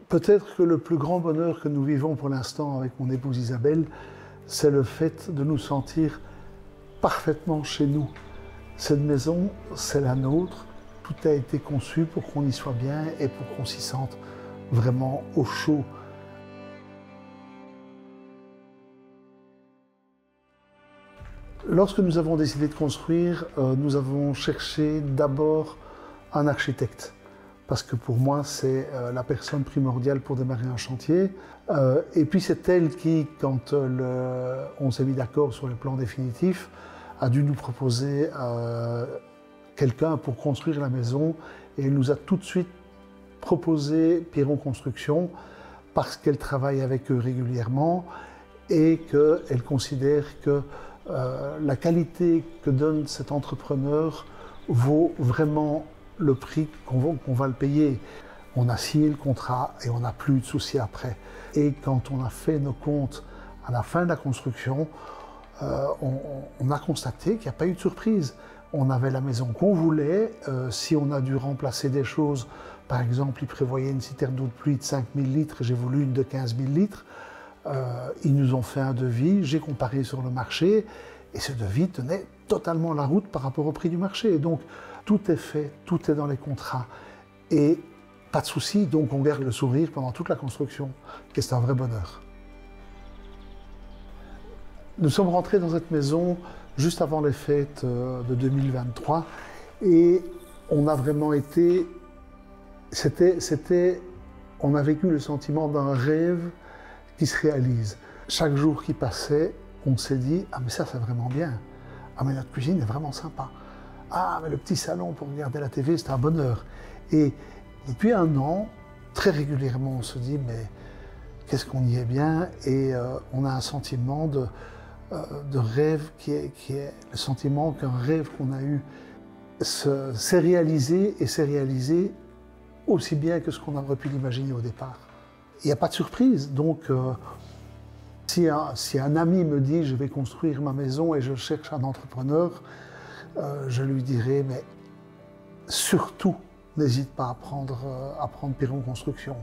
Peut-être que le plus grand bonheur que nous vivons pour l'instant avec mon épouse Isabelle, c'est le fait de nous sentir parfaitement chez nous. Cette maison, c'est la nôtre. Tout a été conçu pour qu'on y soit bien et pour qu'on s'y sente vraiment au chaud. Lorsque nous avons décidé de construire, nous avons cherché d'abord un architecte. Parce que pour moi, c'est la personne primordiale pour démarrer un chantier. Et puis c'est elle qui, quand on s'est mis d'accord sur le plan définitif, a dû nous proposer quelqu'un pour construire la maison. Et elle nous a tout de suite proposé Piron Construction parce qu'elle travaille avec eux régulièrement et qu'elle considère que la qualité que donne cet entrepreneur vaut vraiment le prix qu'on va le payer. On a signé le contrat et on n'a plus de soucis après. Et quand on a fait nos comptes à la fin de la construction, on a constaté qu'il n'y a pas eu de surprise. On avait la maison qu'on voulait. Si on a dû remplacer des choses, par exemple, ils prévoyaient une citerne d'eau de pluie de 5000 litres, j'ai voulu une de 15 000 litres. Ils nous ont fait un devis, j'ai comparé sur le marché et ce devis tenait totalement la route par rapport au prix du marché. Donc tout est fait, tout est dans les contrats et pas de souci, donc on garde le sourire pendant toute la construction et c'est un vrai bonheur. Nous sommes rentrés dans cette maison juste avant les fêtes de 2023 et on a vraiment été, on a vécu le sentiment d'un rêve qui se réalise. Chaque jour qui passait, on s'est dit « Ah mais ça c'est vraiment bien, ah mais notre cuisine est vraiment sympa, ah mais le petit salon pour regarder la TV c'est un bonheur ». Et depuis un an, très régulièrement on se dit « Mais qu'est-ce qu'on y est bien ?» Et on a un sentiment de rêve qui est le sentiment qu'un rêve qu'on a eu s'est réalisé et s'est réalisé aussi bien que ce qu'on aurait pu l'imaginer au départ. Il n'y a pas de surprise, donc si un ami me dit je vais construire ma maison et je cherche un entrepreneur, je lui dirai mais surtout n'hésite pas à prendre Piron Construction.